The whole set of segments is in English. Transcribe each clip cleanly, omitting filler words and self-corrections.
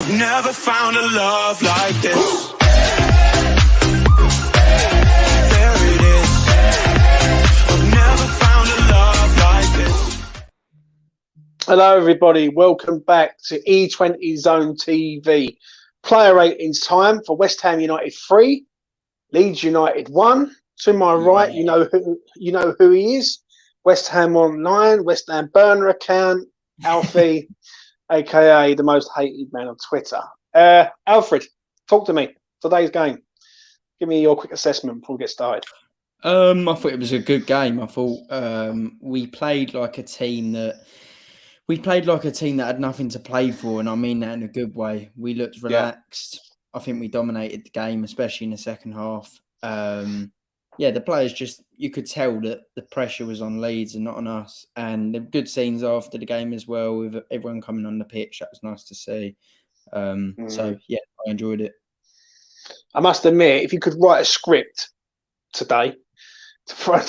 Never found a love like this. There it is. I've never found a love like this. Hello everybody, welcome back to E20 Zone TV. Player ratings time for West Ham United 3, Leeds United 1. To my right, you know who he is. WestHamOnline, West Ham burner account, Alfie, aka the most hated man on Twitter. Alfred, talk to me. Today's game. Give me your quick assessment before we get started. I thought it was a good game. I thought we played like a team that had nothing to play for, and I mean that in a good way. We looked relaxed. I think we dominated the game, especially in the second half. The players you could tell that the pressure was on Leeds and not on us. And the good scenes after the game as well, with everyone coming on the pitch. That was nice to see. So, I enjoyed it. I must admit, if you could write a script today for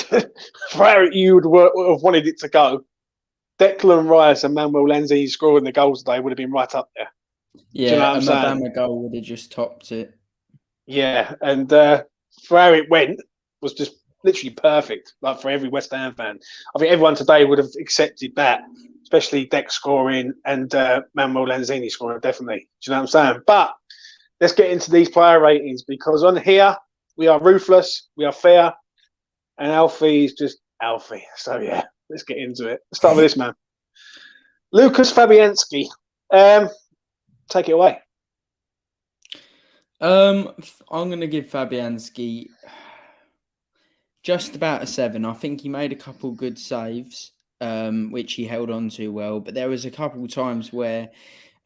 how you would have wanted it to go, Declan Rice and Manuel Lanzini scoring the goals today would have been right up there. Yeah, you know a Madama goal would have just topped it. Yeah, and for how it went was just literally perfect, like for every West Ham fan. I think everyone today would have accepted that, especially Deck scoring and Manuel Lanzini scoring, definitely. Do you know what I'm saying? But let's get into these player ratings, because on here we are ruthless, we are fair, and Alfie is just Alfie. So yeah, let's get into it. Let's start with this man, Lucas Fabianski. Take it away. I'm going to give Fabianski just about a 7. I think he made a couple good saves, which he held on to well. But there was a couple of times where,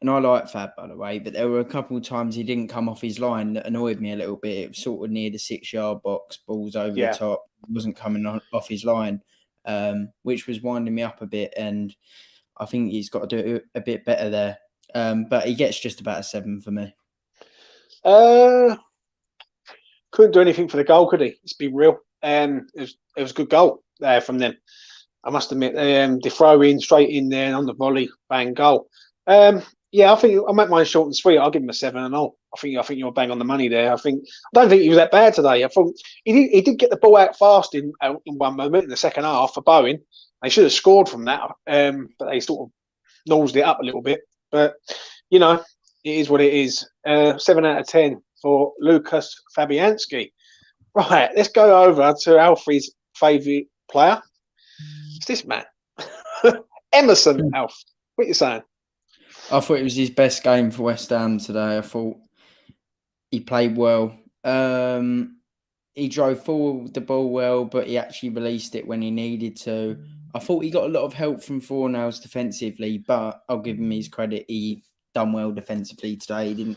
and I like Fab, by the way, but there were a couple of times he didn't come off his line that annoyed me a little bit. It was sort of near the 6-yard box, balls over the top. He wasn't coming off his line, which was winding me up a bit. And I think he's got to do a bit better there. But he gets just about a 7 for me. Couldn't do anything for the goal, could he? Let's be real. It was a good goal from them. I must admit, the throw in straight in there and on the volley, bang, goal. I think I'll make mine short and sweet. I'll give him a 7.5. I think you're bang on the money there. I don't think he was that bad today. I thought he did get the ball out fast in one moment in the second half for Bowen. They should have scored from that, but they sort of nosed it up a little bit. But it is what it is. 7 out of 10 for Lucas Fabianski. Right, let's go over to Alfie's favourite player. It's this man, Emerson. Alf, what are you saying? I thought it was his best game for West Ham today. I thought he played well. He drove forward the ball well, but he actually released it when he needed to. I thought he got a lot of help from Fornals defensively, but I'll give him his credit. He done well defensively today.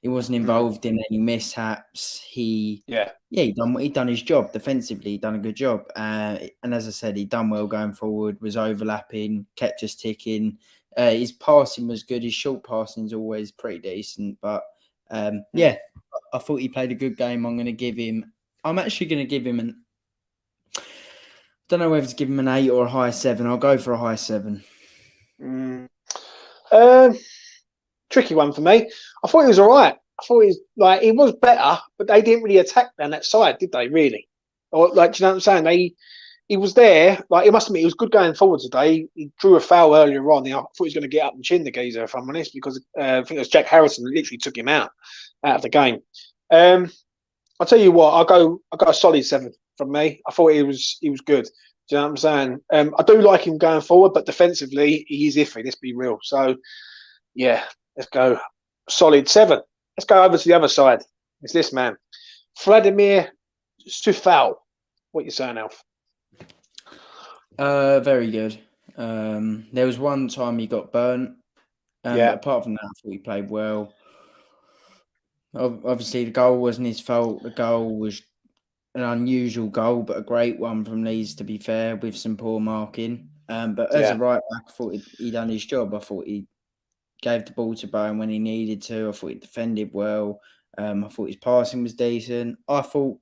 He wasn't involved in any mishaps. He done his job defensively. He done a good job. And as I said, he done well going forward, was overlapping, kept us ticking. His passing was good. His short passing is always pretty decent. But I thought he played a good game. I'm actually going to give him I don't know whether to give him an 8 or a high 7. I'll go for a high 7. Tricky one for me. I thought he was all right. I thought he was better, but they didn't really attack down that side, did they? Really? Or do you know what I'm saying? He was there. It must admit, he was good going forward today. He drew a foul earlier on. I thought he was going to get up and chin the geezer, if I'm honest, because I think it was Jack Harrison that literally took him out of the game. I'll tell you what. I got a solid 7 from me. I thought he was good. Do you know what I'm saying? I do like him going forward, but defensively he is iffy. Let's be real. So yeah. Let's go solid 7. Let's go over to the other side. It's this man, Vladimir Sufal. What are you saying, Alf? Very good. There was one time he got burnt. But apart from that, I thought he played well. Obviously, the goal wasn't his fault. The goal was an unusual goal, but a great one from Leeds, to be fair, with some poor marking. But as a right back, I thought he done his job. I thought he gave the ball to Bowen when he needed to. I thought he defended well. I thought his passing was decent. I thought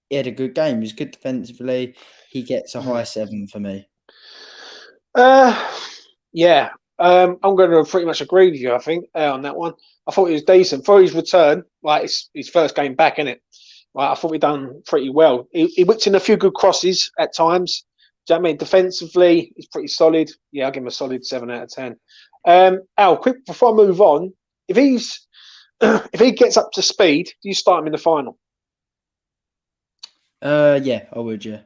he had a good game. He was good defensively. He gets a high 7 for me. I'm going to pretty much agree with you, I think, on that one. I thought he was decent. For his return, like it's his first game back, innit? Like, I thought we'd done pretty well. He whipped in a few good crosses at times. Do you know what I mean? Defensively, he's pretty solid. Yeah, I'll give him a solid 7 out of 10. Al, quick, before I move on, if he's if he gets up to speed, do you start him in the final? Yeah, I would, yeah.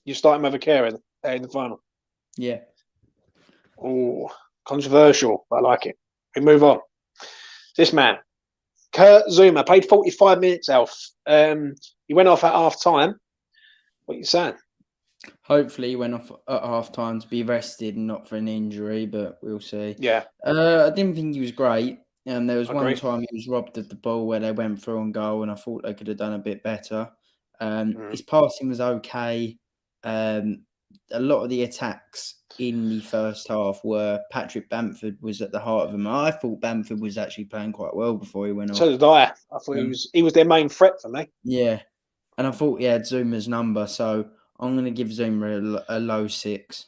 You start him over Care in the final? Yeah. Oh, controversial, but I like it. We move on. This man, Kurt Zuma, played 45 minutes, Alf. He went off at half time. What are you saying? Hopefully he went off at half time to be rested and not for an injury, but we'll see. Yeah. I didn't think he was great. There was one Agree. time he was robbed of the ball where they went through on goal, and I thought they could have done a bit better. His passing was okay. A lot of the attacks in the first half were Patrick Bamford was at the heart of them. I thought Bamford was actually playing quite well before he went off. So did I. I thought he was their main threat for me. Yeah, and I thought he had Zuma's number, so I'm going to give Zuma a low 6.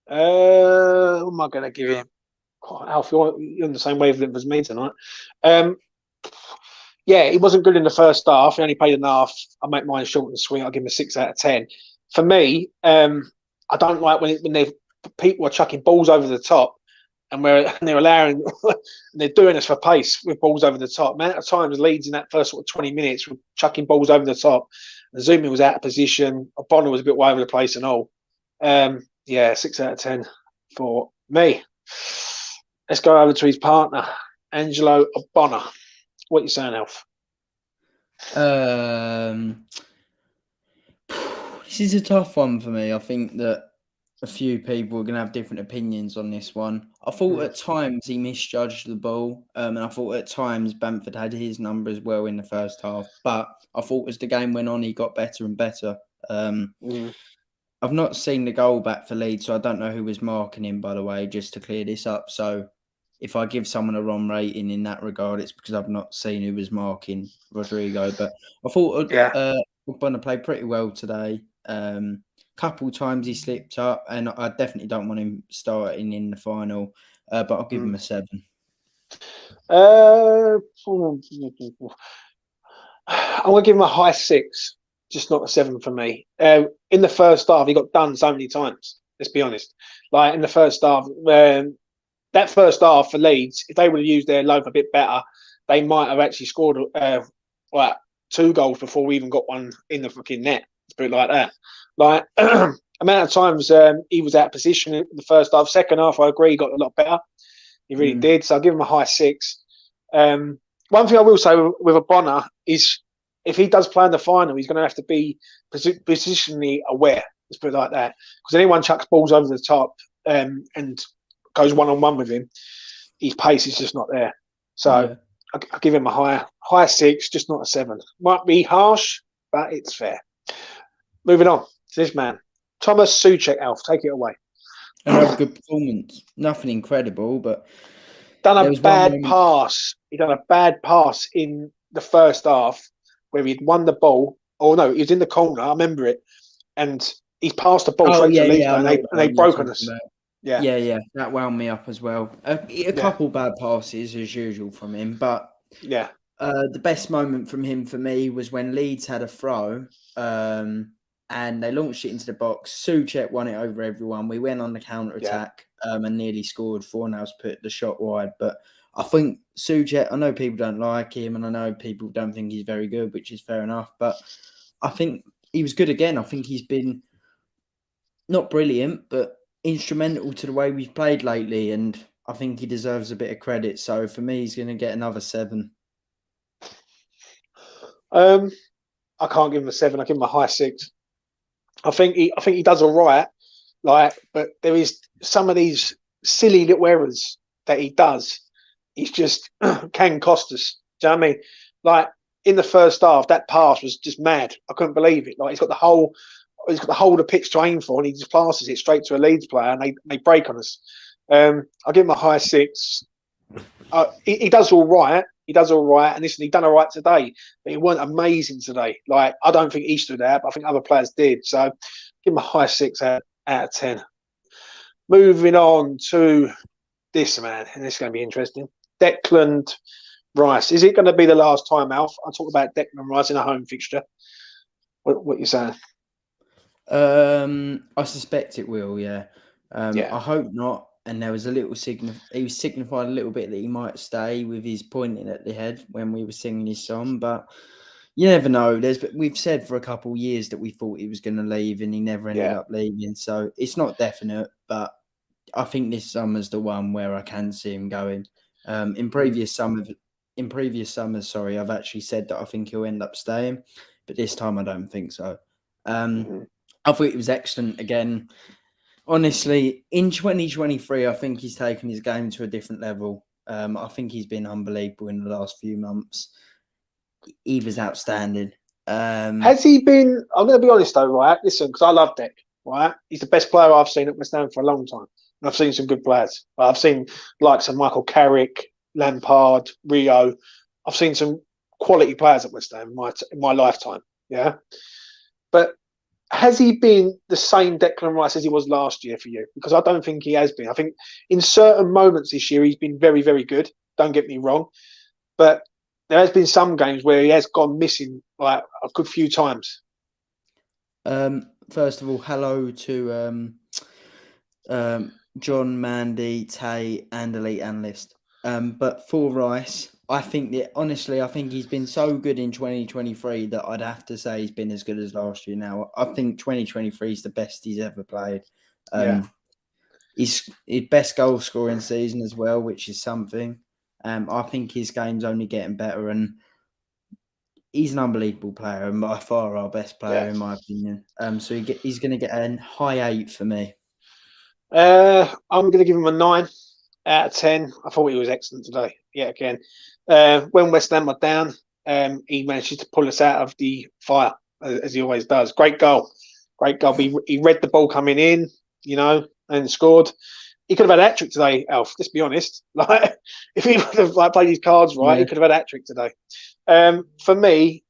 What am I going to give him? Oh, Alf, you're on the same wavelength as me tonight. Yeah, he wasn't good in the first half. He only played enough. I make mine short and sweet. I'll give him a 6 out of 10. For me, I don't like when people are chucking balls over the top, and they're allowing, they're doing this for pace with balls over the top. Man, at times Leeds in that first sort of 20 minutes were chucking balls over the top. And Zuma was out of position. Bonner was a bit all over the place and all. Yeah, 6 out of 10 for me. Let's go over to his partner, Angelo Bonner. What are you saying, Alf? This is a tough one for me. I think that a few people are going to have different opinions on this one. I thought at times he misjudged the ball, and I thought at times Bamford had his number as well in the first half. But I thought as the game went on, he got better and better. I've not seen the goal back for Leeds, so I don't know who was marking him, by the way, just to clear this up. So if I give someone a wrong rating in that regard, it's because I've not seen who was marking Rodrigo. But I thought Bonner played pretty well today. Couple times he slipped up, and I definitely don't want him starting in the final, but I'll give him a 7. I'm going to give him a high 6, just not a 7 for me. In the first half, he got done so many times. Let's be honest. Like in the first half, that first half for Leeds, if they would have used their loaf a bit better, they might have actually scored 2 goals before we even got one in the fucking net. Let's put it like that. Like amount of times he was out of position in the first half. Second half, I agree, he got a lot better. He really did. So I'll give him a high 6. One thing I will say with a Bonner is if he does play in the final, he's going to have to be positionally aware. Let's put it like that. Because anyone chucks balls over the top and goes one-on-one with him, his pace is just not there. So I'll give him a high 6, just not a 7. Might be harsh, but it's fair. Moving on to this man, Thomas Souček. Alf, take it away. Another good performance. Nothing incredible, but done a bad pass. He done a bad pass in the first half where he'd won the ball. Oh no, he was in the corner. I remember it, and he passed the ball straight to Leeds, and they broke on us. Yeah, that wound me up as well. A couple bad passes as usual from him, but the best moment from him for me was when Leeds had a throw. And they launched it into the box. Souček won it over everyone. We went on the counter-attack and nearly scored. Fornals put the shot wide. But I think Souček, I know people don't like him and I know people don't think he's very good, which is fair enough. But I think he was good again. I think he's been not brilliant, but instrumental to the way we've played lately. And I think he deserves a bit of credit. So for me, he's going to get another 7. I can't give him a 7. I'll give him a high 6. I think he does all right, but there is some of these silly little errors that he does. He's just can cost us. Do you know what I mean? Like in the first half, that pass was just mad. I couldn't believe it. Like he's got the whole of the pitch to aim for, and he just passes it straight to a Leeds player, and they break on us. I'll give him a high 6. He does all right. He does all right, and listen, he done all right today, but he weren't amazing today. Like I don't think he stood out, but I think other players did. So give him a high 6 out of 10. Moving on to this, man, and this is going to be interesting. Declan Rice. Is it going to be the last time, Alf? I talk about Declan Rice in a home fixture. What you saying? I suspect it will. Yeah. Yeah. I hope not. And there was a little he was signified a little bit that he might stay with his pointing at the head when we were singing his song, but you never know. We've said for a couple of years that we thought he was going to leave, and he never ended up leaving. So it's not definite, but I think this summer's the one where I can see him going. In previous summers, I've actually said that I think he'll end up staying, but this time I don't think so. I thought it was excellent again. Honestly, in 2023, I think he's taken his game to a different level. I think he's been unbelievable in the last few months. He was outstanding. Has he been? I'm going to be honest though, right? Listen, because I love Deck, right? He's the best player I've seen at West Ham for a long time. And I've seen some good players. I've seen likes of Michael Carrick, Lampard, Rio. I've seen some quality players at West Ham in my lifetime. Yeah, but has he been the same Declan Rice as he was last year for you? Because I don't think he has been. I think in certain moments this year he's been very, very good. Don't get me wrong, but there has been some games where he has gone missing like a good few times. First of all, hello to John, Mandy, Tay, and Elite Analyst. But for Rice, I think he's been so good in 2023 that I'd have to say he's been as good as last year now. I think 2023 is the best he's ever played. His best goal scoring season as well, which is something. I think his game's only getting better, and he's an unbelievable player and by far our best player in my opinion. So he's going to get a high 8 for me. I'm going to give him a 9 out of 10. I thought he was excellent today. Yeah, again. When West Ham are down, he manages to pull us out of the fire, as he always does. Great goal. He read the ball coming in, and scored. He could have had a hat-trick today, Alf. Let's be honest. Like, if he would have played his cards right, he could have had a hat-trick today. For me,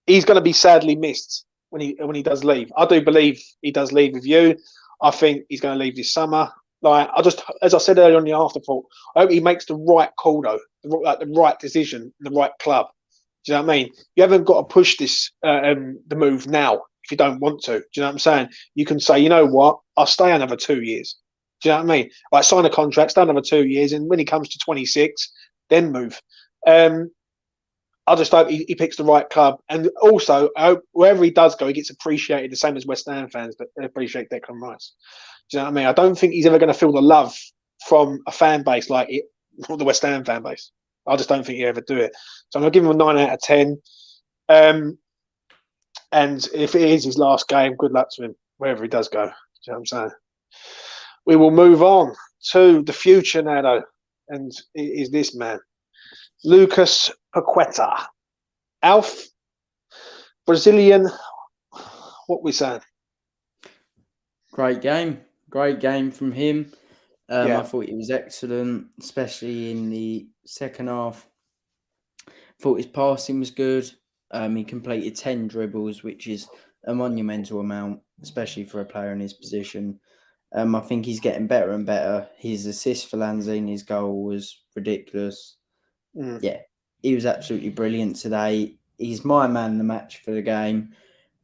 he's going to be sadly missed when he does leave. I do believe he does leave with you. I think he's going to leave this summer. Like, as I said earlier on the afterthought, I hope he makes the right call though, the right decision, the right club. Do you know what I mean? You haven't got to push this the move now if you don't want to. Do you know what I'm saying? You can say, you know what, I'll stay another 2 years. Do you know what I mean? Like, sign a contract, stay another 2 years, and when he comes to 26, then move. I just hope he picks the right club, and also I hope wherever he does go, he gets appreciated the same as West Ham fans that appreciate Declan Rice. Do you know what I mean? I don't think he's ever going to feel the love from a fan base like the West Ham fan base. I just don't think he'll ever do it. So I'm going to give him a 9 out of 10. And if it is his last game, good luck to him wherever he does go. Do you know what I'm saying? We will move on to the future now, though, and it is this man, Lucas Paqueta. Alf, Brazilian, what we saying? Great game from him. I thought it was excellent, especially in the second half. Thought his passing was good. He completed 10 dribbles, which is a monumental amount, especially for a player in his position. I think he's getting better and better. His assist for Lanzini's goal was ridiculous. Yeah, he was absolutely brilliant today. He's my man in the match for the game.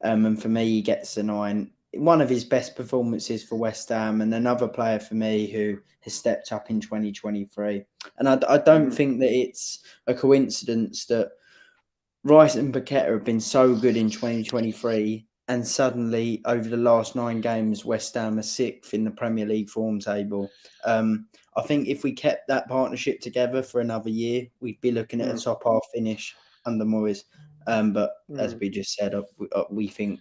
And for me, he gets a 9. One of his best performances for West Ham, and another player for me who has stepped up in 2023. And I don't think that it's a coincidence that Rice and Paqueta have been so good in 2023, and suddenly over the last 9 games, West Ham are 6th in the Premier League form table. I think if we kept that partnership together for another year, we'd be looking at a top half finish under Moyes. But as we just said, we think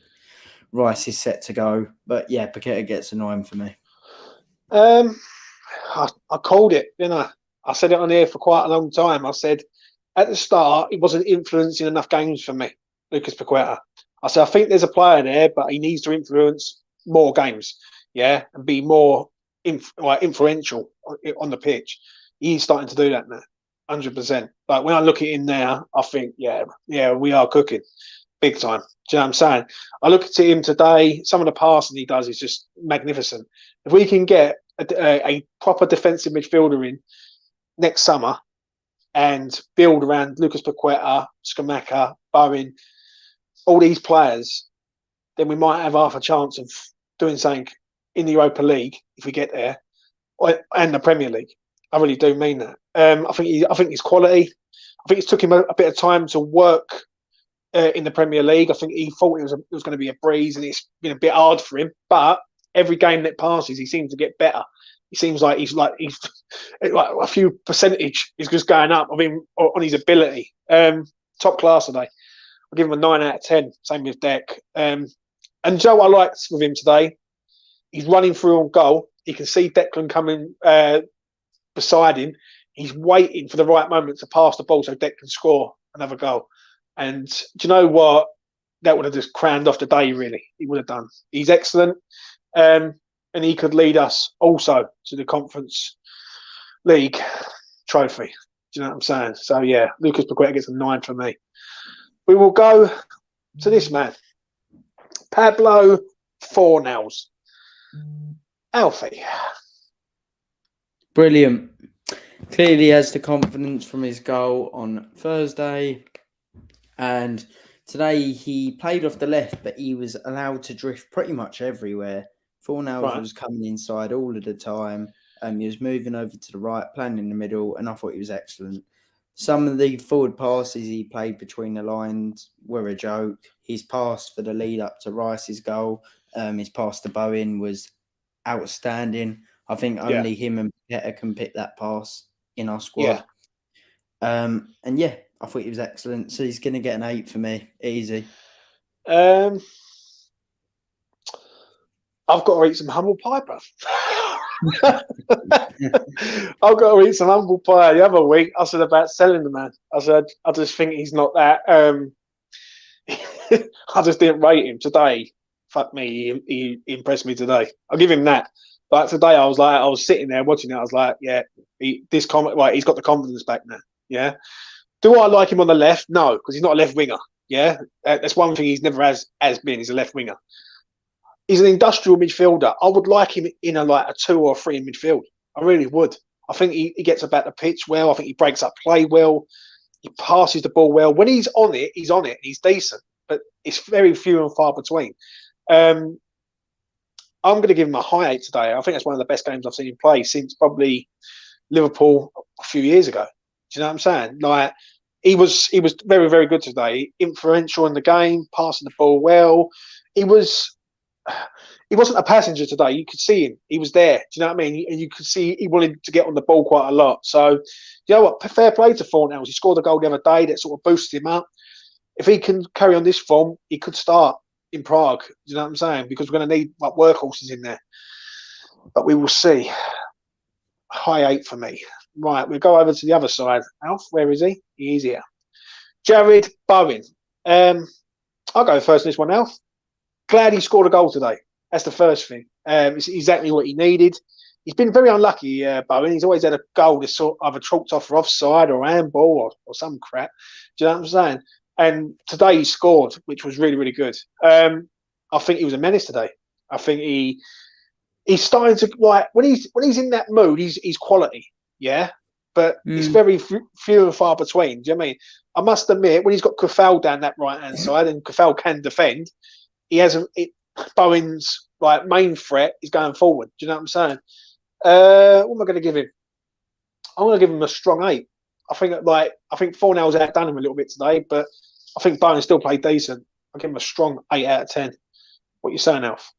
Rice is set to go. But yeah, Paqueta gets a 9 for me. I called it, didn't I? I said it on here for quite a long time. I said at the start he wasn't influencing enough games for me, Lucas Paqueta. I said I think there's a player there, but he needs to influence more games, and be more influential on the pitch. He's starting to do that now, 100%. Like, when I look at him now, I think, we are cooking big time. Do you know what I'm saying? I look at him today. Some of the passing he does is just magnificent. If we can get a proper defensive midfielder in next summer and build around Lucas Paqueta, Skamaka, Bowen, all these players, then we might have half a chance of doing something in the Europa League if we get there, and the Premier League. I really do mean that. I think his quality. I think it took him a bit of time to work in the Premier League. I think he thought it was going to be a breeze, and it's been a bit hard for him. But every game that passes, he seems to get better. He seems like he's like a few percentage is just going up. I mean, on his ability, top class today. I'll give him a 9 out of 10. Same with Deck. And Joe, I liked with him today. He's running through on goal. He can see Declan coming beside him. He's waiting for the right moment to pass the ball so Deck can score another goal. And do you know what? That would have just crowned off the day, really. He would have done. He's excellent. And he could lead us also to the Conference League trophy. Do you know what I'm saying? So, yeah, Lucas Paqueta gets a 9 for me. We will go to this man. Pablo Fornals. Alfie. Brilliant. Clearly has the confidence from his goal on Thursday. And today he played off the left, but he was allowed to drift pretty much everywhere. Fornals was coming inside all of the time. He was moving over to the right, playing in the middle, and I thought he was excellent. Some of the forward passes he played between the lines were a joke. His pass for the lead up to Rice's goal, his pass to Bowen was outstanding. I think only him and Paqueta can pick that pass in our squad. And yeah, I thought he was excellent. So he's going to get an 8 for me. Easy. I've got to eat some humble pie, bruv. I've got to eat some humble pie. The other week, I said about selling the man. I said, I just think he's not that. I just didn't rate him today. Fuck me, he impressed me today. I'll give him that. But today, I was sitting there watching it. I was like, yeah, he's got the confidence back now. Yeah. Do I like him on the left? No, because he's not a left winger. Yeah, that's one thing he's never has been. He's a left winger. He's an industrial midfielder. I would like him in a 2 or 3 in midfield. I really would. I think he gets about the pitch well. I think he breaks up play well. He passes the ball well. When he's on it. He's decent, but it's very few and far between. I'm going to give him a high 8 today. I think that's one of the best games I've seen him play since probably Liverpool a few years ago. Do you know what I'm saying? Like he was very, very good today. Influential in the game, passing the ball well. He wasn't a passenger today. You could see him. He was there. Do you know what I mean? And you could see he wanted to get on the ball quite a lot. So, you know what? Fair play to Fornals. He scored a goal the other day that sort of boosted him up. If he can carry on this form, he could start in Prague. Do you know what I'm saying? Because we're going to need workhorses in there. But we will see. High 8 for me. Right, we'll go over to the other side. Alf, where is he? He's here. Jared Bowen. I'll go first in this one, Alf. Glad he scored a goal today. That's the first thing. It's exactly what he needed. He's been very unlucky, Bowen. He's always had a goal that's sort of either chalked off for offside or handball or some crap. Do you know what I'm saying? And today he scored, which was really, really good. I think he was a menace today. I think he's starting to when he's in that mood, he's quality. Yeah, but it's very few and far between. Do you know what I mean? I must admit, when he's got Kafal down that right hand side and Kafal can defend, he hasn't. Bowen's main threat is going forward. Do you know what I'm saying? What am I going to give him? I'm going to give him a strong 8. I think Fornals outdone him a little bit today, but I think Bowen still played decent. I'll give him a strong 8 out of 10. What are you saying, Alf?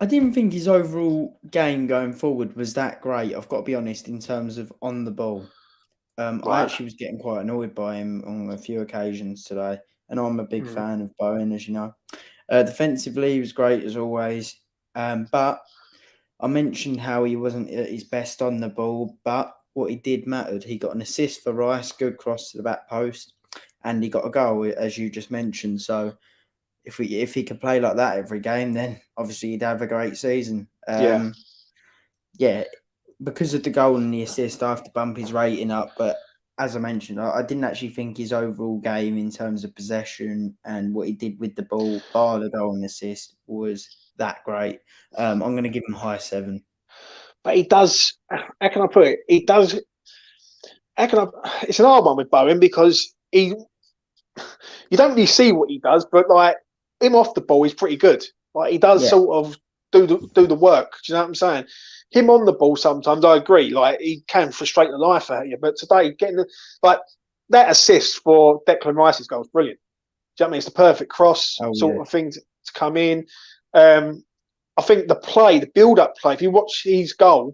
I didn't think his overall game going forward was that great. I've got to be honest in terms of on the ball. I actually was getting quite annoyed by him on a few occasions today, and I'm a big fan of Bowen, as you know. Defensively, he was great as always, but I mentioned how he wasn't at his best on the ball, but what he did mattered. He got an assist for Rice, good cross to the back post, and he got a goal, as you just mentioned. So if he could play like that every game, then obviously he'd have a great season. Yeah, because of the goal and the assist, I have to bump his rating up. But as I mentioned, I didn't actually think his overall game in terms of possession and what he did with the ball, bar the goal and assist, was that great. I'm going to give him high 7. but he does. How can I put it? He does. How can I? It's an hard one with Bowen because you don't really see what he does, but like him off the ball, he's pretty good. Like he does sort of do the work. Do you know what I'm saying? Him on the ball sometimes, I agree. Like he can frustrate the life out of you, but today getting like that assist for Declan Rice's goal was brilliant. Do you know what I mean? It's the perfect cross sort of thing to come in. I think the build-up play. If you watch his goal,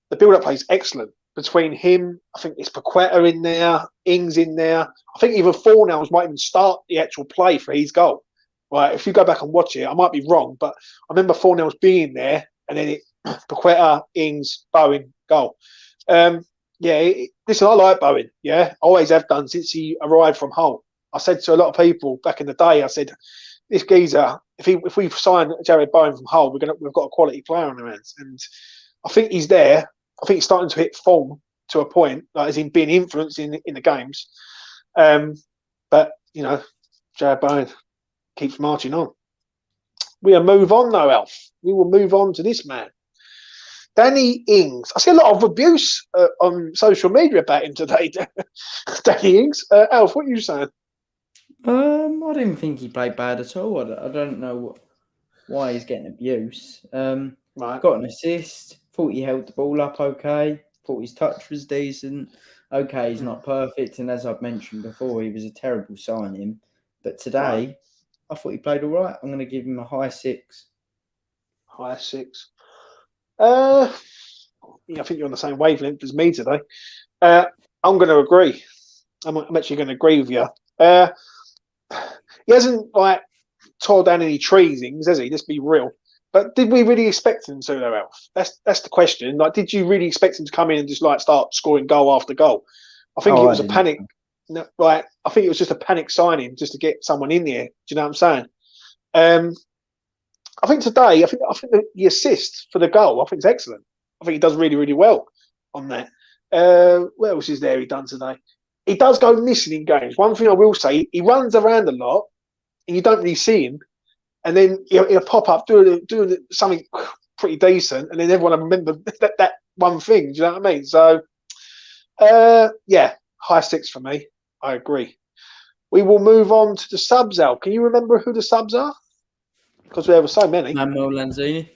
the build-up play is excellent between him. I think it's Paqueta in there, Ings in there. I think even Fornals might even start the actual play for his goal. Right, if you go back and watch it, I might be wrong, but I remember Fornals being there, and then Paqueta, Ings, Bowen, goal. Listen, I like Bowen. Yeah, I always have done since he arrived from Hull. I said to a lot of people back in the day, I said, this geezer, if we sign Jared Bowen from Hull, we've got a quality player on our hands, and I think he's there. I think he's starting to hit form to a point, like as in being influenced in the games. But Jared Bowen keeps marching on. We'll move on though, Alf. We will move on to this man, Danny Ings. I see a lot of abuse on social media about him today. Danny Ings. Alf, what are you saying? I didn't think he played bad at all. I don't know why he's getting abuse. Right. Got an assist. Thought he held the ball up okay. Thought his touch was decent. Okay, he's not perfect, and as I've mentioned before, he was a terrible signing. But today, I thought he played all right. I'm going to give him a high 6. High 6. I think you're on the same wavelength as me today. I'm going to agree. I'm actually going to agree with you. He hasn't tore down any trees, Ings, has he? Let's be real. But did we really expect him to, though, Alf? That's the question. Like, did you really expect him to come in and just start scoring goal after goal? I think it was a panic. No, I think it was just a panic signing just to get someone in there. Do you know what I'm saying? I think today, I think the assist for the goal, I think is excellent. I think he does really, really well on that. What else is there he done today? He does go missing in games. One thing I will say, he runs around a lot, and you don't really see him. And then he'll pop up doing something pretty decent, and then everyone will remember that one thing. Do you know what I mean? So, high 6 for me. I agree. We will move on to the subs, Al. Can you remember who the subs are? Because there were so many. Manuel Lanzini.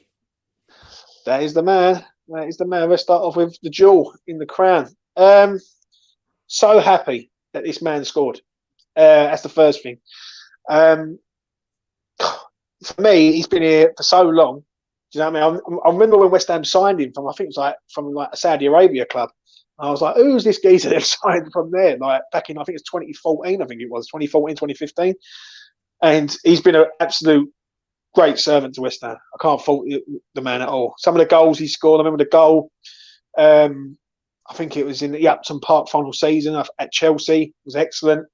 That is the man. That is the man. Let's start off with the jewel in the crown. So happy that this man scored. That's the first thing. For me, he's been here for so long. Do you know what I mean? I remember when West Ham signed him from, I think it was from a Saudi Arabia club. I was like, who's this geezer they've signed from there? Like back in, I think it's 2014, 2015. And he's been an absolute great servant to West Ham. I can't fault the man at all. Some of the goals he scored, I remember the goal, I think it was in the Upton Park final season at Chelsea, was excellent.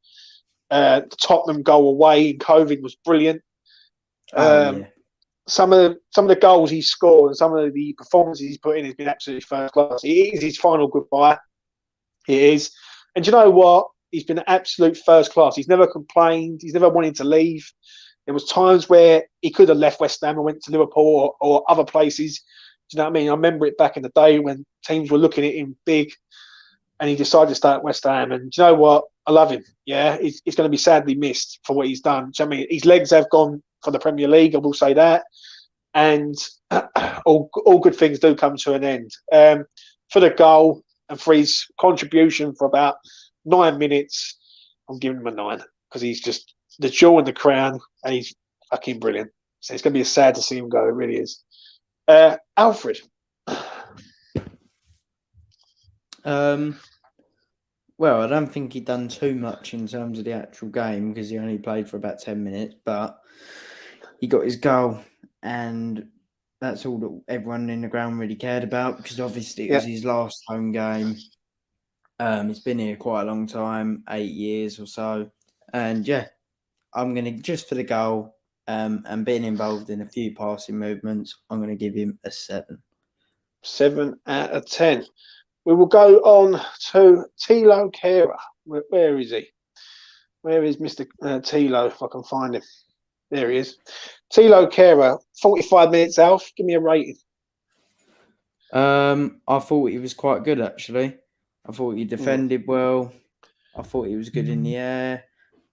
The Tottenham goal away in COVID was brilliant. Some of the goals he scored and some of the performances he's put in has been absolutely first class. It is his final goodbye. It is. And do you know what? He's been absolute first class. He's never complained. He's never wanted to leave. There was times where he could have left West Ham and went to Liverpool or other places. Do you know what I mean? I remember it back in the day when teams were looking at him big and he decided to stay at West Ham. And do you know what? I love him. Yeah, he's going to be sadly missed for what he's done. Do you know what I mean? His legs have gone for the Premier League, I will say that. And all good things do come to an end. For the goal and for his contribution for about 9 minutes, I'm giving him a 9 because he's just the jewel in the crown and he's fucking brilliant. So it's going to be sad to see him go. It really is. Alfred. Well, I don't think he'd done too much in terms of the actual game because he only played for about 10 minutes, but he got his goal and that's all that everyone in the ground really cared about because obviously it was his last home game. He's been here quite a long time, 8 years or so. And I'm going to, just for the goal and being involved in a few passing movements, I'm going to give him a 7. 7 out of 10. We will go on to Tilo Kehrer. Where is he? Where is Mr. Tilo, if I can find him? There he is. Tilo Kehrer, 45 minutes, Alf. Give me a rating. I thought he was quite good actually. I thought he defended well. I thought he was good in the air.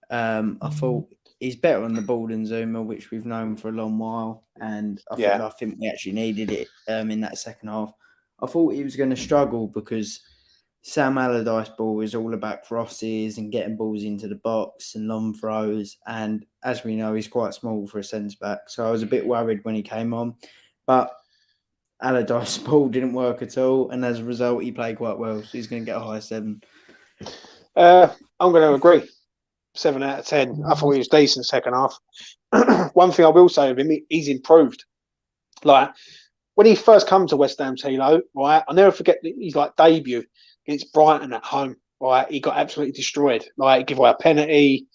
I thought he's better on the ball than Zuma, which we've known for a long while, and I think we actually needed it in that second half. I thought he was going to struggle because Sam Allardyce ball is all about crosses and getting balls into the box and long throws, and as we know, he's quite small for a centre back, so I was a bit worried when he came on, but Allardyce's ball didn't work at all, and as a result, he played quite well, so he's going to get a high 7. I'm going to agree. 7 out of 10. I thought he was decent second half. One thing I will say of him, he's improved. Like when he first come to West Ham, Tilo, right? I'll never forget his like debut against Brighton at home. Right, he got absolutely destroyed. Like he gave away a penalty.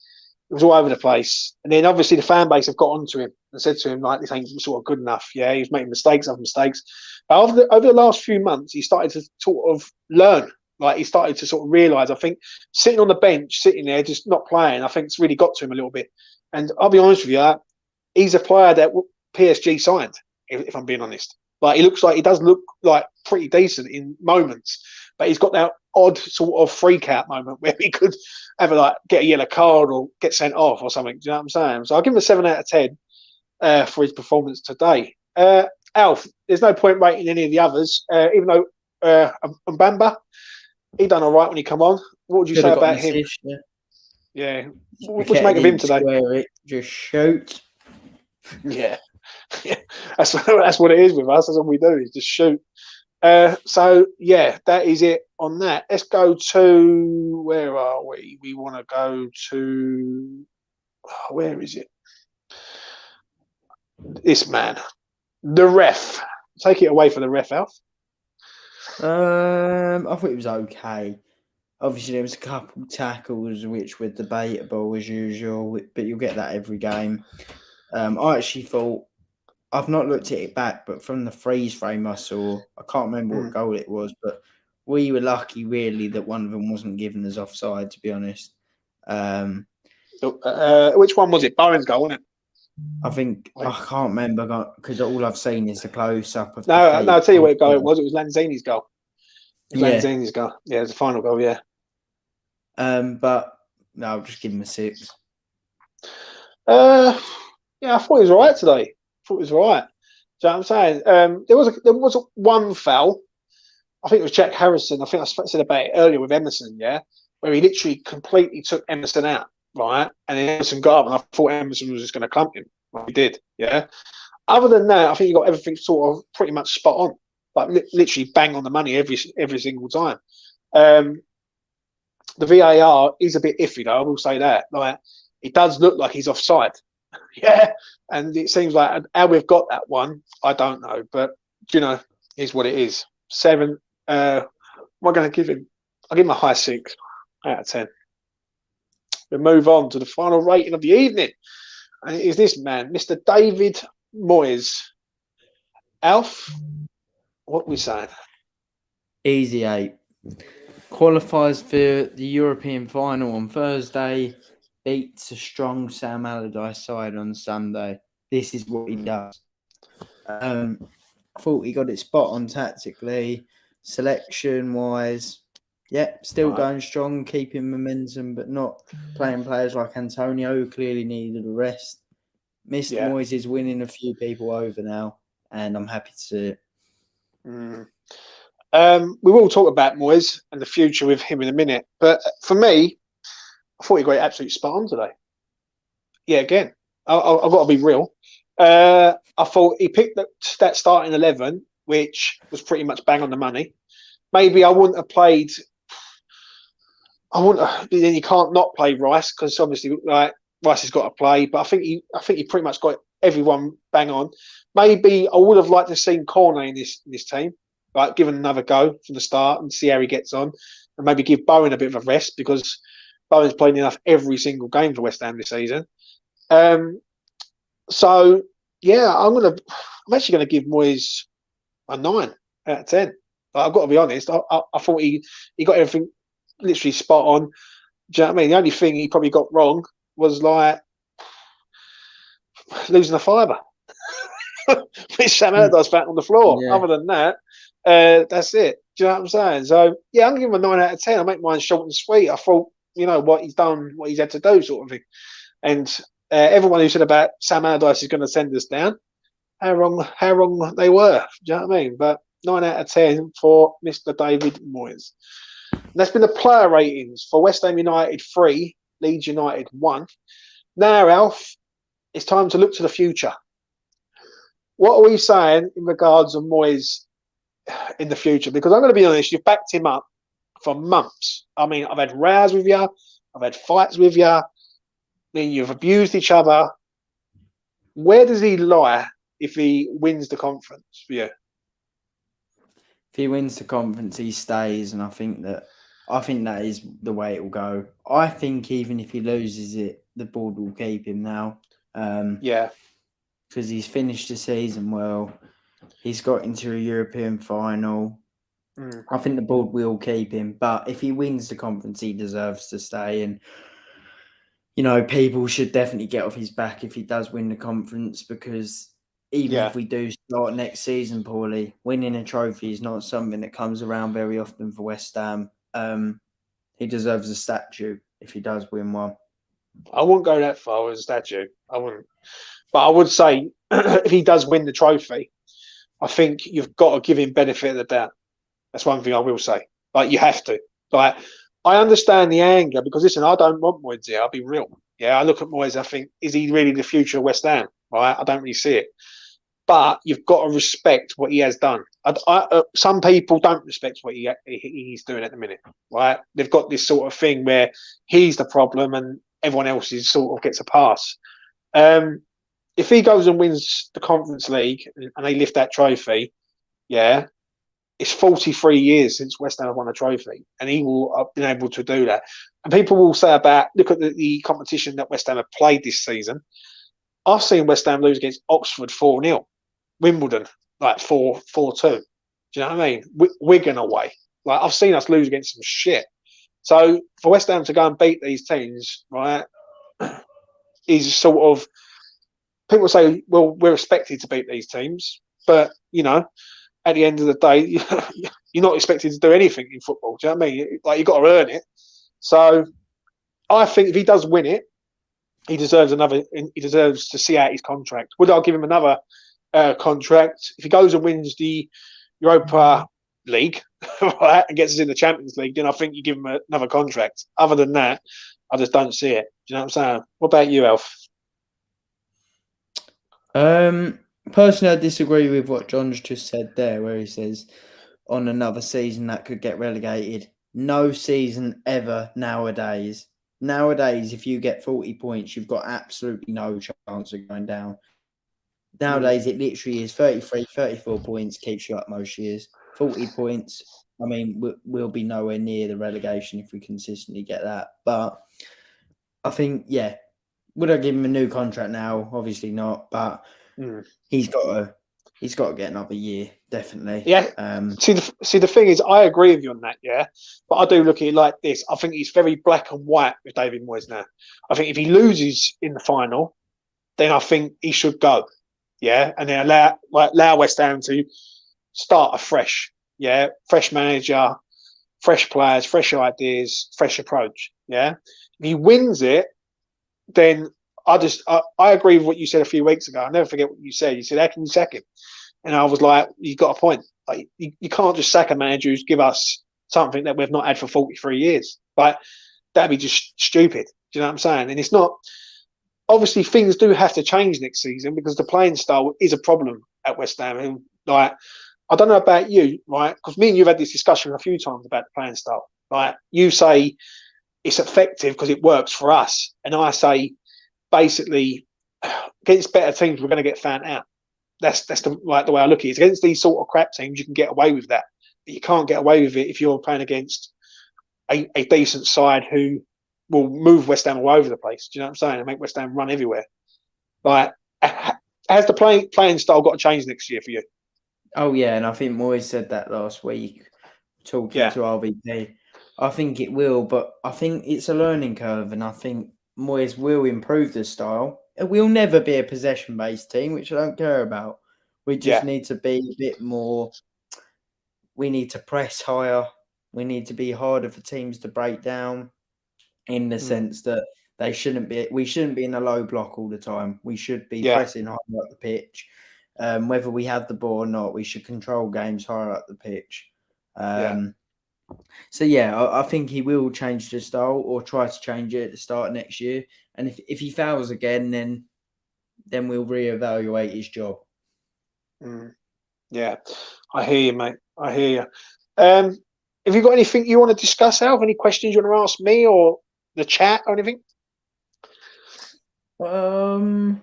It was all over the place. And then obviously the fan base have got onto him and said to him like, "This ain't sort of good enough." Yeah, he was making mistakes after mistakes. But over the last few months, he started to sort of learn. Like he started to sort of realise, I think, sitting on the bench, sitting there, just not playing, I think it's really got to him a little bit. And I'll be honest with you, he's a player that PSG signed, if I'm being honest. Like he does look like pretty decent in moments, but he's got that odd sort of freak out moment where he could have get a yellow card or get sent off or something. Do you know what I'm saying? So I'll give him a 7 out of 10 for his performance today. Alf, there's no point rating any of the others, even though Mbamba, he done all right when he come on. What would you say about him? Assist, yeah. What do you make of him today? It, just shoot. Yeah. That's what it is with us. That's what we do, is just shoot. So, yeah, that is it on that. Let's go to, where are we? We want to go to, where is it? This man. The ref. Take it away for the ref, Alf. I thought it was okay. Obviously, there was a couple tackles which were debatable as usual, but you'll get that every game. I actually thought, I've not looked at it back, but from the freeze frame I saw, I can't remember what goal it was, but we were lucky really that one of them wasn't given as offside, to be honest. Which one was it? Bowen's goal, wasn't it? I think, I can't remember because all I've seen is the close-up of No, I'll tell you what goal it was. It was Lanzini's goal. Lanzini's goal. Yeah, it was the final goal, yeah. But no, I'll just give him a 6. Yeah, I thought he was all right today. I thought he was all right. Do you know what I'm saying? There was one foul. I think it was Jack Harrison. I think I said about it earlier with Emerson, yeah, where he literally completely took Emerson out, right? And then Emerson got up, and I thought Emerson was just going to clump him. Well, he did, yeah. Other than that, I think he got everything sort of pretty much spot on, like literally bang on the money every single time. The VAR is a bit iffy, though. I will say that. Like, it does look like he's offside. Yeah, and it seems like how we've got that one, I don't know, but is what it is. 7. What am I going to give him? I'll give him a high 6 out of 10. We move on to the final rating of the evening, and it is this man, Mr. David Moyes. Alf, what are we saying? Easy 8. Qualifies for the European final on Thursday. Beats a strong Sam Allardyce side on Sunday. This is what he does. I thought he got it spot on tactically, selection-wise. Yeah, still going strong, keeping momentum, but not playing players like Antonio, who clearly needed a rest. Mr. Moyes is winning a few people over now, and I'm happy to see it. We will talk about Moyes and the future with him in a minute, but for me, I thought he got it absolutely spot on today. Yeah, again, I've got to be real. I thought he picked that starting 11, which was pretty much bang on the money. Maybe I wouldn't have played. Then you can't not play Rice because obviously, Rice has got to play. But I think he pretty much got everyone bang on. Maybe I would have liked to have seen Corner in this team, like given another go from the start and see how he gets on, and maybe give Bowen a bit of a rest because Bowen's played enough every single game for West Ham this season. So yeah, I'm actually gonna give Moyes a 9 out of 10. I've got to be honest. I thought he got everything literally spot on. Do you know what I mean? The only thing he probably got wrong was like losing a fibre, which Sam Allardyce found on the floor. Yeah. Other than that, That's it. Do you know what I'm saying? So yeah, I'm giving him a 9 out of 10. I make mine short and sweet. I thought, what he's done, what he's had to do, sort of thing. And everyone who said about Sam Allardyce is going to send us down, how wrong they were. Do you know what I mean? But 9 out of 10 for Mr. David Moyes. And that's been the player ratings for West Ham United 3, Leeds United 1. Now, Alf, it's time to look to the future. What are we saying in regards of Moyes in the future? Because I'm going to be honest, you've backed him up for months. I mean, I've had rows with you, I've had fights with you, then you've abused each other. Where does he lie if he wins the conference for you? If he wins the conference, he stays, and I think that is the way it will go. I think even if he loses it, the board will keep him now. Yeah. Because he's finished the season well. He's got into a European final. I think the board will keep him. But if he wins the conference, he deserves to stay. And, people should definitely get off his back if he does win the conference, because even if we do start next season poorly, winning a trophy is not something that comes around very often for West Ham. He deserves a statue if he does win one. I wouldn't go that far as a statue. I wouldn't. But I would say if he does win the trophy, I think you've got to give him benefit of the doubt. That's one thing I will say. Like, you have to. Like, I understand the anger because, listen, I don't want Moyes here. I'll be real. Yeah, I look at Moyes, I think, is he really the future of West Ham? Right? I don't really see it. But you've got to respect what he has done. Some people don't respect what he's doing at the minute. Right? They've got this sort of thing where he's the problem and everyone else is sort of gets a pass. If he goes and wins the Conference League and they lift that trophy, it's 43 years since West Ham have won a trophy, and he will have been able to do that. And people will say look at the competition that West Ham have played this season. I've seen West Ham lose against Oxford 4-0, Wimbledon like 4-2. Do you know what I mean? Wigan away. Like, I've seen us lose against some shit. So for West Ham to go and beat these teams, right, is sort of, people say, well, we're expected to beat these teams, but at the end of the day, you're not expected to do anything in football. Do you know what I mean? Like, you've got to earn it. So I think if he does win it, he deserves to see out his contract. Would I give him another contract? If he goes and wins the Europa League, right, and gets us in the Champions League, then I think you give him another contract. Other than that, I just don't see it. Do you know what I'm saying? What about you, Alf? Personally, I disagree with what John's just said there, where he says on another season that could get relegated. No season ever nowadays. Nowadays, if you get 40 points, you've got absolutely no chance of going down. Nowadays, it literally is 33, 34 points, keeps you up most years. 40 points, I mean, we'll be nowhere near the relegation if we consistently get that. But I think, would I give him a new contract now? Obviously not, but he's got to get another year, definitely. Yeah. See, the thing is, I agree with you on that, but I do look at it like this. I think he's very black and white with David Moyes now. I think if he loses in the final, then I think he should go, and then allow West Ham to start afresh, fresh manager, fresh players, fresh ideas, fresh approach, If he wins it, then I agree with what you said a few weeks ago. I'll never forget what you said. You said, how can you sack him? And I was like, you've got a point. Like, you can't just sack a manager who's give us something that we've not had for 43 years. Like, that'd be just stupid. Do you know what I'm saying? And it's not, obviously things do have to change next season because the playing style is a problem at West Ham. And like, I don't know about you, right? Because me and you've had this discussion a few times about the playing style. Like, you say it's effective because it works for us. And I say, basically, against better teams, we're going to get found out. That's the way I look at it. Against these sort of crap teams, you can get away with that. But you can't get away with it if you're playing against a decent side who will move West Ham all over the place. Do you know what I'm saying? And make West Ham run everywhere. Like, has the playing style got to change next year for you? Oh, yeah, and I think Moyes said that last week, talking to RVP. I think it will, but I think it's a learning curve, and I think Moyes will improve the style. We'll never be a possession-based team, which I don't care about. We just need to be a bit more we need to press higher. We need to be harder for teams to break down, in the sense that we shouldn't be in a low block all the time. We should be pressing higher up the pitch. Whether we have the ball or not, we should control games higher up the pitch. So I think he will change the style or try to change it at the start of next year. And if he fails again, then we'll reevaluate his job. Yeah, I hear you, mate. I hear you. Have you got anything you want to discuss, Alf? Any questions you want to ask me or the chat or anything? I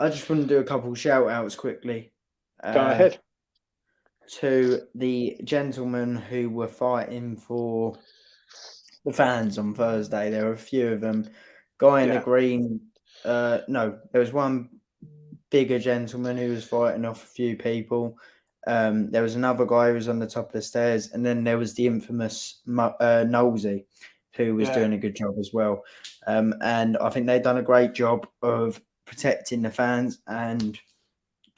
just want to do a couple of shout outs quickly. Go ahead. To the gentlemen who were fighting for the fans on Thursday. There were a few of them. Guy in the green. No, there was one bigger gentleman who was fighting off a few people. There was another guy who was on the top of the stairs, and then there was the infamous Nosey, who was doing a good job as well. And I think they've done a great job of protecting the fans, and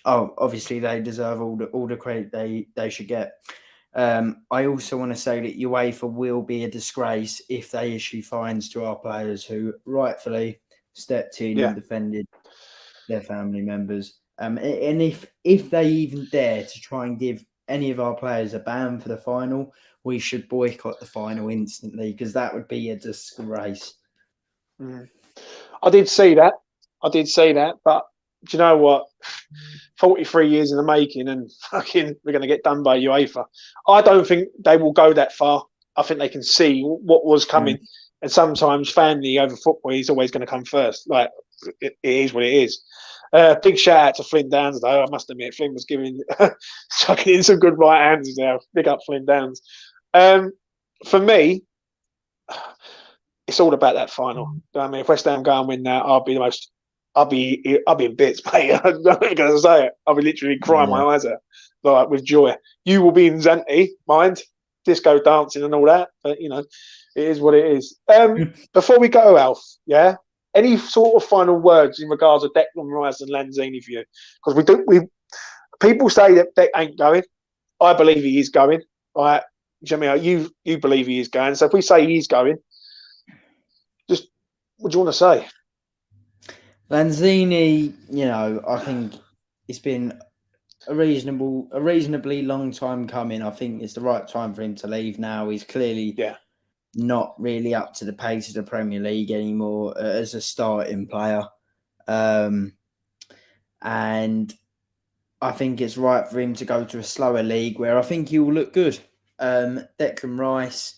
obviously they deserve all the credit they should get. I also want to say that UEFA will be a disgrace if they issue fines to our players who rightfully stepped in and defended their family members. And if they even dare to try and give any of our players a ban for the final, we should boycott the final instantly, because that would be a disgrace. I did see that, but do you know what? 43 years in the making, and fucking we're going to get done by UEFA. I don't think they will go that far. I think they can see what was coming, and sometimes family over football is always going to come first. Like, it is what it is. Big shout out to Flynn Downs, though. I must admit, Flynn was chucking in some good right hands there. Big up Flynn Downs. For me, it's all about that final. I mean, if West Ham go and win that, I'll be in bits, mate. I'm not going to say it. I'll be literally crying my eyes out, like, with joy. You will be in Zante, mind, disco dancing and all that. But it is what it is. Before we go, Alf, any sort of final words in regards to Declan Rice and Lanzini for you? Because people say that Deck ain't going. I believe he is going. Right? You believe he is going. So if we say he's going, just what do you want to say? Lanzini, I think it's been a reasonably long time coming. I think it's the right time for him to leave now. He's clearly not really up to the pace of the Premier League anymore as a starting player. And I think it's right for him to go to a slower league where I think he will look good. Declan Rice,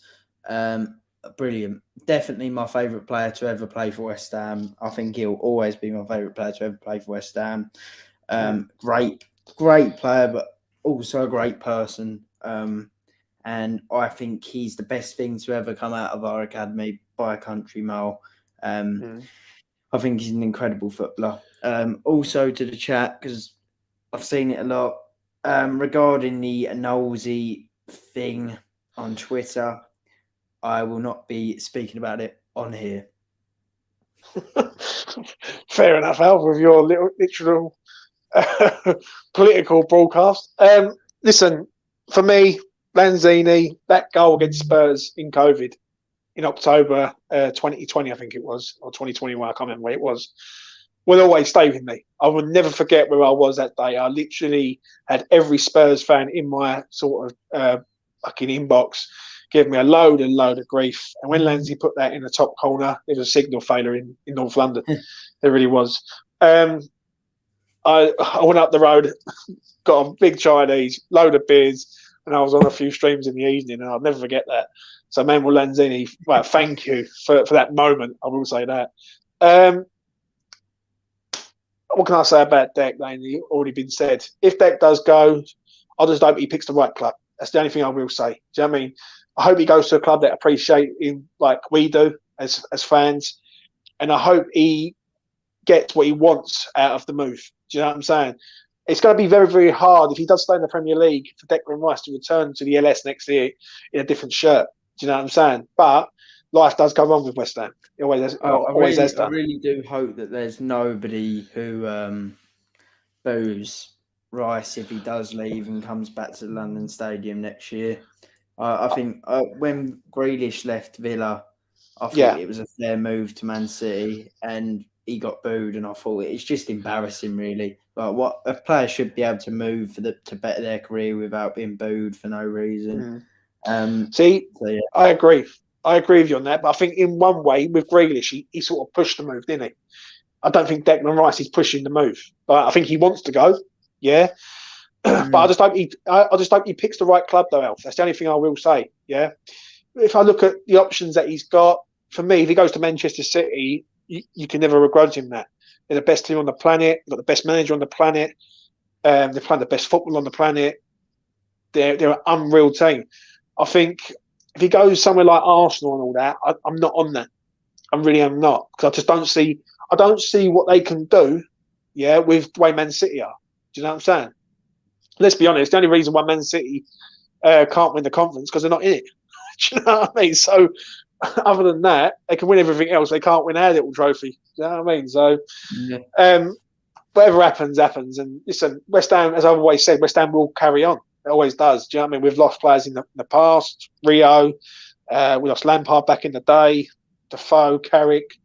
brilliant. Definitely my favourite player to ever play for West Ham. I think he'll always be my favourite player to ever play for West Ham. Great player, but also a great person. And I think he's the best thing to ever come out of our academy by a country mile. I think he's an incredible footballer. Also to the chat, because I've seen it a lot, regarding the nosy thing on Twitter, I will not be speaking about it on here. Fair enough, Alf, with your literal political broadcast. Listen, for me, Lanzini, that goal against Spurs in COVID in October 2020, I think it was, or 2021, I can't remember where it was, will always stay with me. I will never forget where I was that day. I literally had every Spurs fan in my sort of fucking inbox give me a load of grief. And when Lanzini put that in the top corner, there was a signal failure in North London. There really was. I went up the road, got a big Chinese, load of beers, and I was on a few streams in the evening, and I'll never forget that. So, Manuel Lanzini, well, thank you for that moment. I will say that. What can I say about Deck, Laney? Already been said. If Deck does go, I just hope he picks the right club. That's the only thing I will say. Do you know what I mean? I hope he goes to a club that appreciate him like we do as fans. And I hope he gets what he wants out of the move. Do you know what I'm saying? It's going to be very, very hard if he does stay in the Premier League for Declan Rice to return to the LS next year in a different shirt. Do you know what I'm saying? But life does go on with West Ham. It always has, I really do hope that there's nobody who boos Rice if he does leave and comes back to the London Stadium next year. I think when Grealish left Villa, I thought it was a fair move to Man City, and he got booed, and I thought it's just embarrassing, really. Like, what a player should be able to move to better their career without being booed for no reason. I agree. I agree with you on that, but I think in one way with Grealish, he sort of pushed the move, didn't he? I don't think Declan Rice is pushing the move, but I think he wants to go. Yeah. But I just hope he picks the right club, though, Alf. That's the only thing I will say. Yeah. If I look at the options that he's got, for me, if he goes to Manchester City, you can never begrudge him that. They're the best team on the planet. They've got the best manager on the planet. They're playing the best football on the planet. They're an unreal team. I think if he goes somewhere like Arsenal and all that, I'm not on that. I really am not, because I just don't see. I don't see what they can do. Yeah, with the way Man City are. Do you know what I'm saying? Let's be honest. The only reason why Man City can't win the conference because they're not in it. Do you know what I mean? So, other than that, they can win everything else. They can't win our little trophy. Do you know what I mean? So, whatever happens. And listen, West Ham, as I've always said, West Ham will carry on. It always does. Do you know what I mean? We've lost players in the past. Rio, we lost Lampard back in the day. Defoe, Carrick,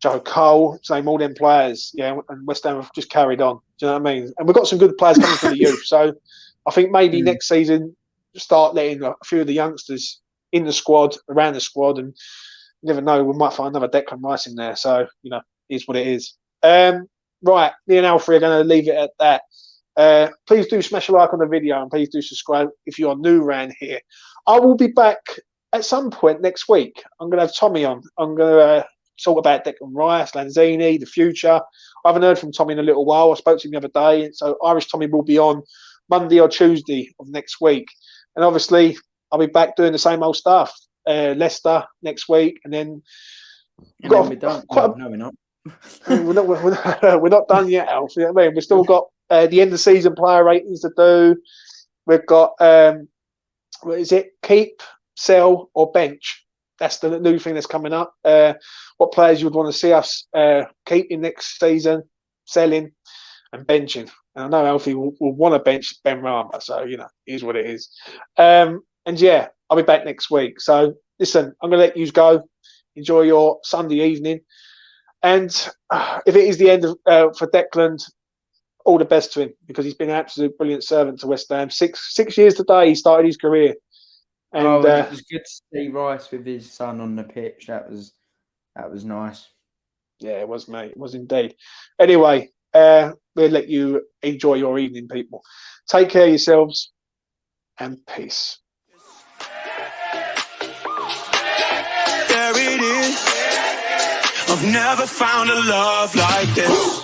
Joe Cole, same all them players. Yeah, and West Ham have just carried on. Do you know what I mean? And we've got some good players coming from the youth. So I think maybe next season start letting a few of the youngsters in the squad, around the squad, and you never know, we might find another Declan Rice in there. So, it is what it is. Right, me and Alfie are going to leave it at that. Please do smash a like on the video, and please do subscribe if you're new around here. I will be back at some point next week. I'm going to have Tommy on. I'm going to talk about Declan Rice, Lanzini, the future. I haven't heard from Tommy in a little while. I spoke to him the other day. So Irish Tommy will be on Monday or Tuesday of next week. And obviously, I'll be back doing the same old stuff. Leicester next week. And then we're done. No, we're not. we're not done yet, Alf. You know what I mean? We've still got the end of season player ratings to do. We've got, what is it? Keep, sell, or bench. That's the new thing that's coming up. What players you would want to see us keeping next season, selling, and benching. And I know Alfie will want to bench Ben Rama, so it is what it is. And yeah, I'll be back next week. So listen, I'm going to let you go. Enjoy your Sunday evening. And if it is the end for Declan, all the best to him, because he's been an absolute brilliant servant to West Ham. Six years today he started his career. And it was good to see Rice with his son on the pitch. That was nice. Yeah, it was, mate. It was indeed. Anyway, we'll let you enjoy your evening, people. Take care of yourselves, and peace. There it is. I've never found a love like this.